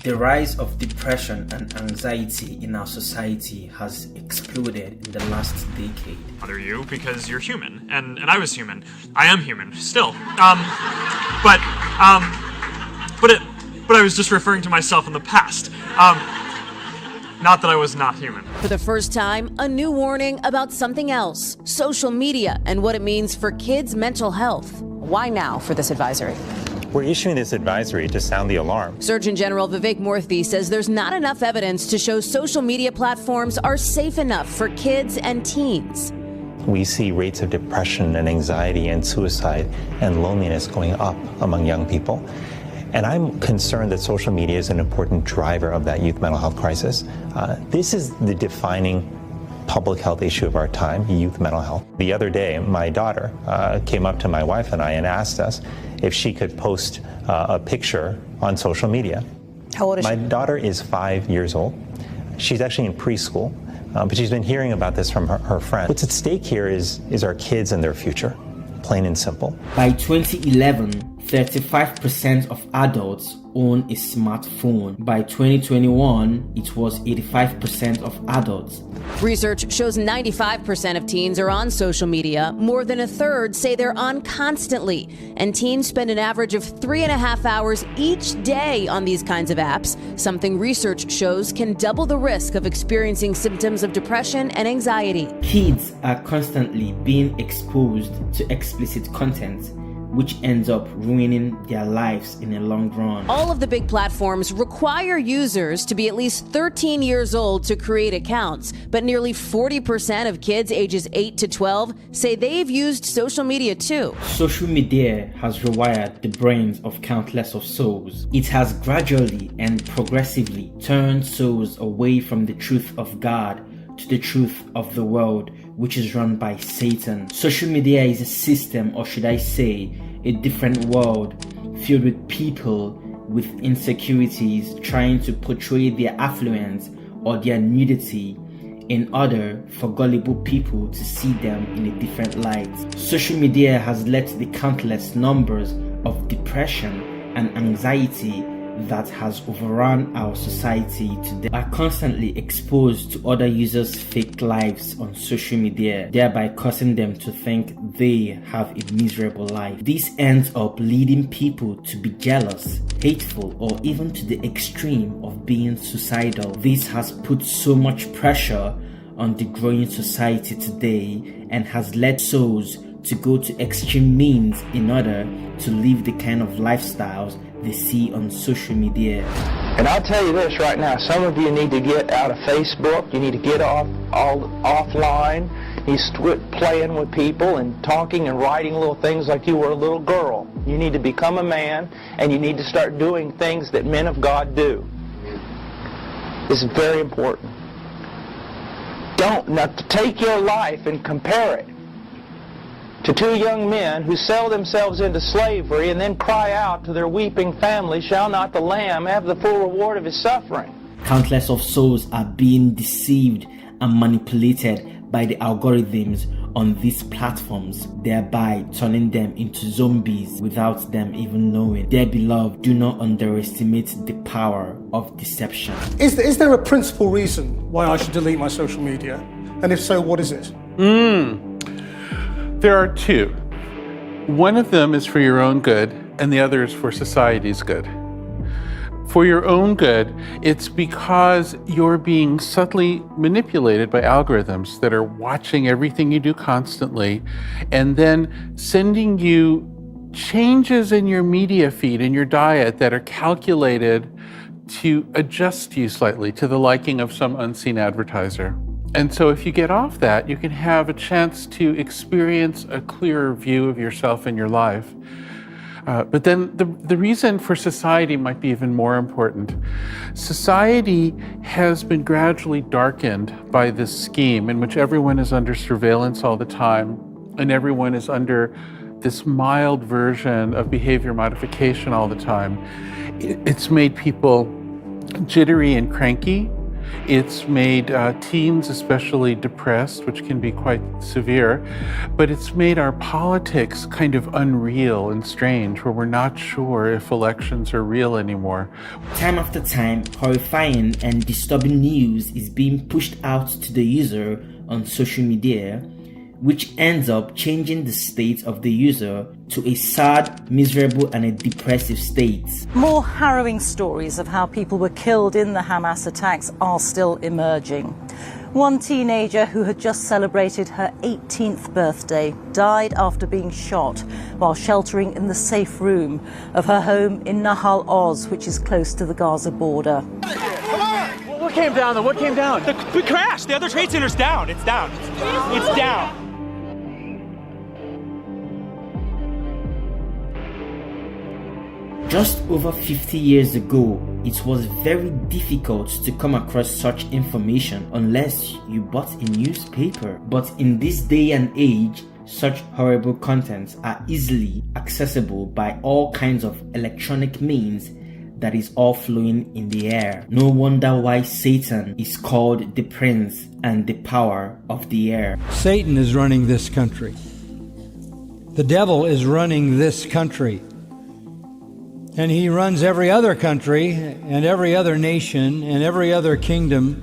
The rise of depression and anxiety in our society has exploded in the last decade. Bother you because you're human, and I was human. I am human still. But I was just referring to myself in the past. Not that I was not human. For the first time, a new warning about something else: social media and what it means for kids' mental health. Why now for this advisory? We're issuing this advisory to sound the alarm. Surgeon General Vivek Murthy says there's not enough evidence to show social media platforms are safe enough for kids and teens. We see rates of depression and anxiety and suicide and loneliness going up among young people. And I'm concerned that social media is an important driver of that youth mental health crisis. This is the defining public health issue of our time, youth mental health. The other day, my daughter came up to my wife and I and asked us if she could post a picture on social media. How old is My she? daughter is 5 years old. She's actually in preschool, but she's been hearing about this from her friend. What's at stake here is our kids and their future, plain and simple. By 2011, 35% of adults own a smartphone. By 2021, it was 85% of adults. Research shows 95% of teens are on social media. More than a third say they're on constantly. And teens spend an average of 3.5 hours each day on these kinds of apps, something research shows can double the risk of experiencing symptoms of depression and anxiety. Kids are constantly being exposed to explicit content, which ends up ruining their lives in the long run. All of the big platforms require users to be at least 13 years old to create accounts, but nearly 40% of kids ages 8 to 12 say they've used social media too. Social media has rewired the brains of countless of souls. It has gradually and progressively turned souls away from the truth of God to the truth of the world, which is run by Satan. Social media is a system, or should I say, a different world filled with people with insecurities trying to portray their affluence or their nudity in order for gullible people to see them in a different light. Social media has led to the countless numbers of depression and anxiety that has overrun our society today. Are constantly exposed to other users' fake lives on social media, thereby causing them to think they have a miserable life. This ends up leading people to be jealous, hateful, or even to the extreme of being suicidal. This has put so much pressure on the growing society today and has led souls to go to extreme means in order to live the kind of lifestyles they see on social media. And I'll tell you this right now, some of you need to get out of Facebook, you need to get offline, you need to quit playing with people and talking and writing little things like you were a little girl. You need to become a man, and you need to start doing things that men of God do. This is very important. Don't, now take your life and compare it to two young men who sell themselves into slavery and then cry out to their weeping family, shall not the Lamb have the full reward of his suffering? Countless of souls are being deceived and manipulated by the algorithms on these platforms, thereby turning them into zombies without them even knowing. Dear beloved, do not underestimate the power of deception. Is there a principal reason why I should delete my social media? And if so, what is it? There are two. One of them is for your own good, and the other is for society's good. For your own good, it's because you're being subtly manipulated by algorithms that are watching everything you do constantly, and then sending you changes in your media feed and your diet that are calculated to adjust you slightly to the liking of some unseen advertiser. And so if you get off that, you can have a chance to experience a clearer view of yourself and your life. But then the reason for society might be even more important. Society has been gradually darkened by this scheme in which everyone is under surveillance all the time, and everyone is under this mild version of behavior modification all the time. It's made people jittery and cranky. It's made teens especially depressed, which can be quite severe, but it's made our politics kind of unreal and strange, where we're not sure if elections are real anymore. Time after time, horrifying and disturbing news is being pushed out to the user on social media, which ends up changing the state of the user to a sad, miserable, and a depressive state. More harrowing stories of how people were killed in the Hamas attacks are still emerging. One teenager who had just celebrated her 18th birthday died after being shot while sheltering in the safe room of her home in Nahal Oz, which is close to the Gaza border. What came down? What came down? We crashed. The other trade center's down. It's down. It's down. Just over 50 years ago, it was very difficult to come across such information unless you bought a newspaper. But in this day and age, such horrible contents are easily accessible by all kinds of electronic means that is all flowing in the air. No wonder why Satan is called the prince and the power of the air. Satan is running this country. The devil is running this country. And he runs every other country and every other nation and every other kingdom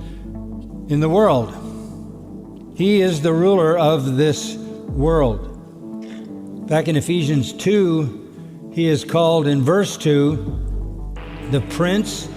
in the world. He is the ruler of this world. Back in Ephesians 2, he is called in verse 2, the prince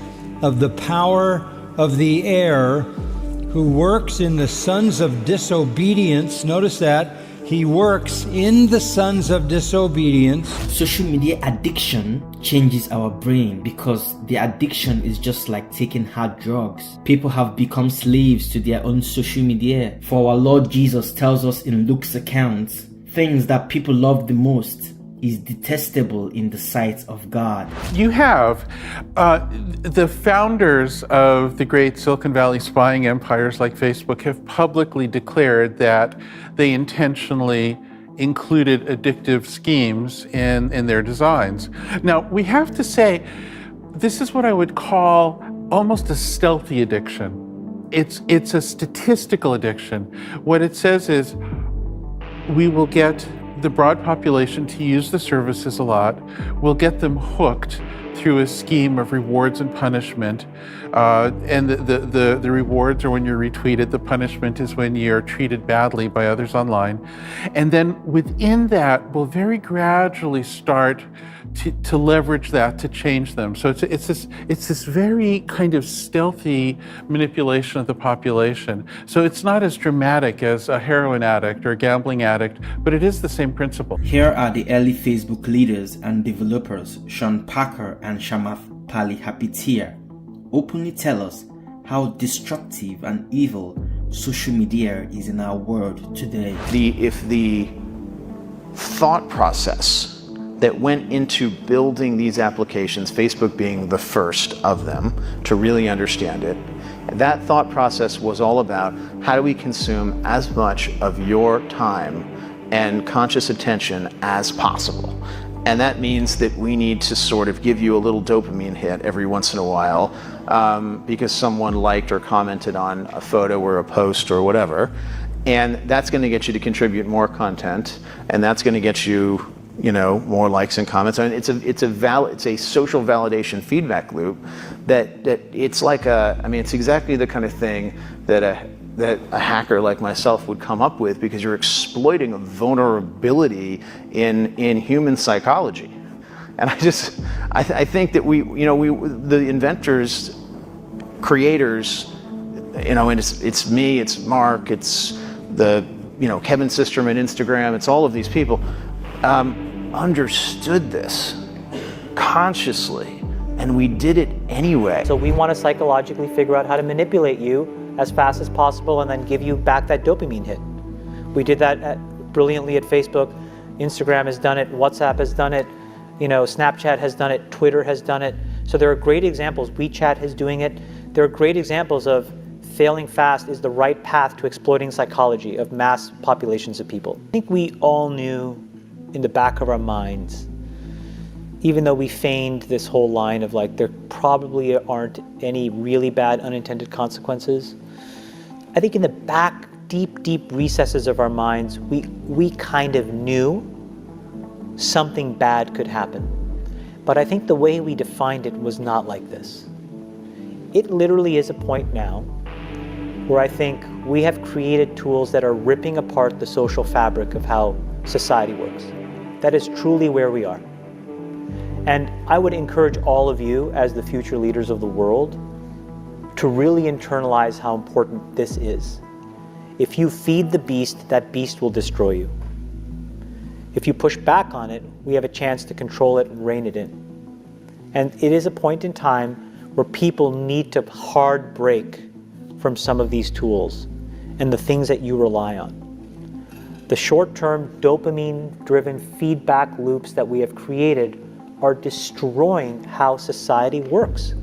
of the power of the air, who works in the sons of disobedience. Notice that. He works in the sons of disobedience. Social media addiction changes our brain because the addiction is just like taking hard drugs. People have become slaves to their own social media. For our Lord Jesus tells us in Luke's account, things that people love the most is detestable in the sight of God. You have the founders of the great Silicon Valley spying empires like Facebook have publicly declared that they intentionally included addictive schemes in their designs. Now, we have to say, this is what I would call almost a stealthy addiction. It's a statistical addiction. What it says is, we will get the broad population to use the services a lot. We'll get them hooked through a scheme of rewards and punishment. And the rewards are when you're retweeted. The punishment is when you're treated badly by others online. And then within that, we'll very gradually start to leverage that to change them. So it's this very kind of stealthy manipulation of the population. So it's not as dramatic as a heroin addict or a gambling addict, but it is the same principle. Here are the early Facebook leaders and developers, Sean Parker and Chamath Palihapitiya, openly tell us how destructive and evil social media is in our world today. If the thought process that went into building these applications, Facebook being the first of them to really understand it, that thought process was all about how do we consume as much of your time and conscious attention as possible. And that means that we need to sort of give you a little dopamine hit every once in a while because someone liked or commented on a photo or a post or whatever. And that's going to get you to contribute more content, and that's going to get you, more likes and comments. I mean, it's a social validation feedback loop that it's like it's exactly the kind of thing that a hacker like myself would come up with, because you're exploiting a vulnerability in human psychology. And I think that the inventors, creators, and it's me, it's Mark, it's the Kevin Systerman, Instagram, it's all of these people, understood this consciously, and we did it anyway. So we want to psychologically figure out how to manipulate you as fast as possible and then give you back that dopamine hit. We did that brilliantly at Facebook. Instagram has done it, WhatsApp has done it, Snapchat has done it, Twitter has done it. So there are great examples. WeChat is doing it. There are great examples of failing fast is the right path to exploiting psychology of mass populations of people. I think we all knew in the back of our minds, even though we feigned this whole line of like, there probably aren't any really bad unintended consequences, I think in the back, deep recesses of our minds, we kind of knew something bad could happen. But I think the way we defined it was not like this. It literally is a point now where I think we have created tools that are ripping apart the social fabric of how society works. That is truly where we are. And I would encourage all of you as the future leaders of the world to really internalize how important this is. If you feed the beast, that beast will destroy you. If you push back on it, we have a chance to control it and rein it in. And it is a point in time where people need to hard break from some of these tools and the things that you rely on. The short-term dopamine-driven feedback loops that we have created are destroying how society works.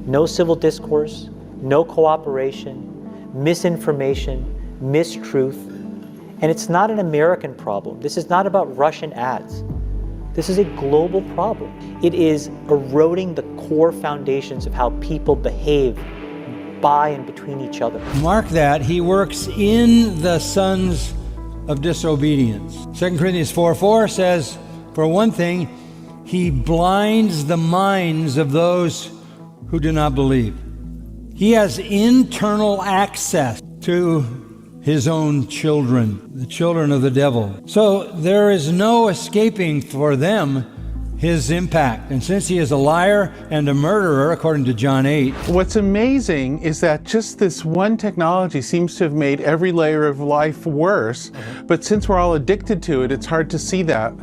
No civil discourse, no cooperation, misinformation, mistruth. And it's not an American problem. This is not about Russian ads. This is a global problem. It is eroding the core foundations of how people behave by and between each other. Mark that, he works in the sons of disobedience. 2 Corinthians 4:4 says, for one thing, he blinds the minds of those who do not believe. He has internal access to his own children, the children of the devil. So there is no escaping for them his impact. And since he is a liar and a murderer, according to John 8. What's amazing is that just this one technology seems to have made every layer of life worse. But since we're all addicted to it, it's hard to see that.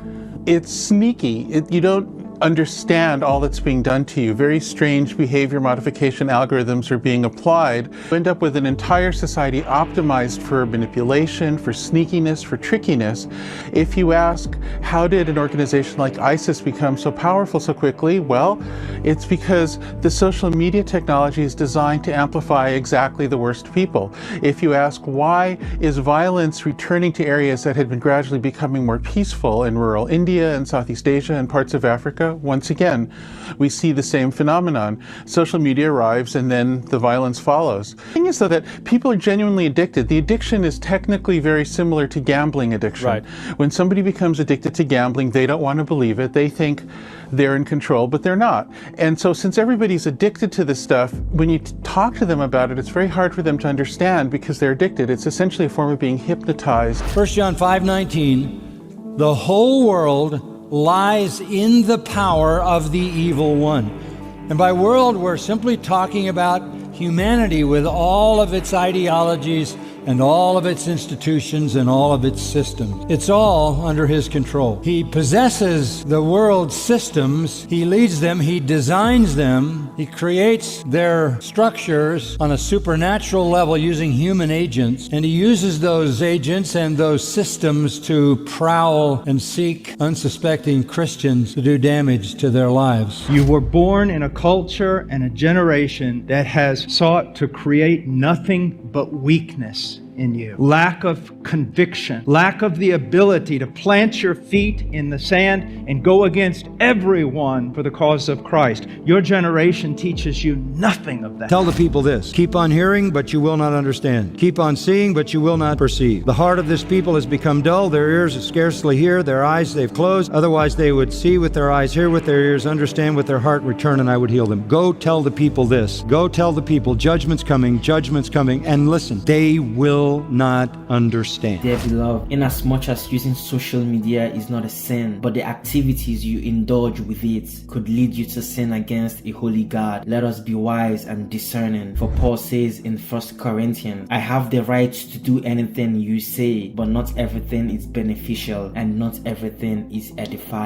It's sneaky. You don't understand all that's being done to you. Very strange behavior modification algorithms are being applied. You end up with an entire society optimized for manipulation, for sneakiness, for trickiness. If you ask, how did an organization like ISIS become so powerful so quickly? Well, it's because the social media technology is designed to amplify exactly the worst people. If you ask, why is violence returning to areas that had been gradually becoming more peaceful in rural India and Southeast Asia and parts of Africa? Once again, we see the same phenomenon. Social media arrives and then the violence follows. The thing is, though, that people are genuinely addicted. The addiction is technically very similar to gambling addiction. Right. When somebody becomes addicted to gambling, they don't want to believe it. They think they're in control, but they're not. And so since everybody's addicted to this stuff, when you talk to them about it, it's very hard for them to understand because they're addicted. It's essentially a form of being hypnotized. 1 John 5:19, the whole world lies in the power of the evil one. And by world, we're simply talking about humanity with all of its ideologies and all of its institutions and all of its systems. It's all under his control. He possesses the world's systems. He leads them. He designs them. He creates their structures on a supernatural level using human agents. And he uses those agents and those systems to prowl and seek unsuspecting Christians to do damage to their lives. You were born in a culture and a generation that has sought to create nothing but weakness in you. Lack of conviction, lack of the ability to plant your feet in the sand and go against everyone for the cause of Christ. Your generation teaches you nothing of that. Tell the people this: keep on hearing, but you will not understand. Keep on seeing, but you will not perceive. The heart of this people has become dull. Their ears scarcely hear. Their eyes they've closed. Otherwise they would see with their eyes, hear with their ears, understand with their heart, return, and I would heal them. Go tell the people this. Go tell the people, judgment's coming, and listen, they will not understand. Dear beloved, in as much as using social media is not a sin, but the activities you indulge with it could lead you to sin against a holy God, let us be wise and discerning. For Paul says in 1 Corinthians, I have the right to do anything you say, but not everything is beneficial and not everything is edifying.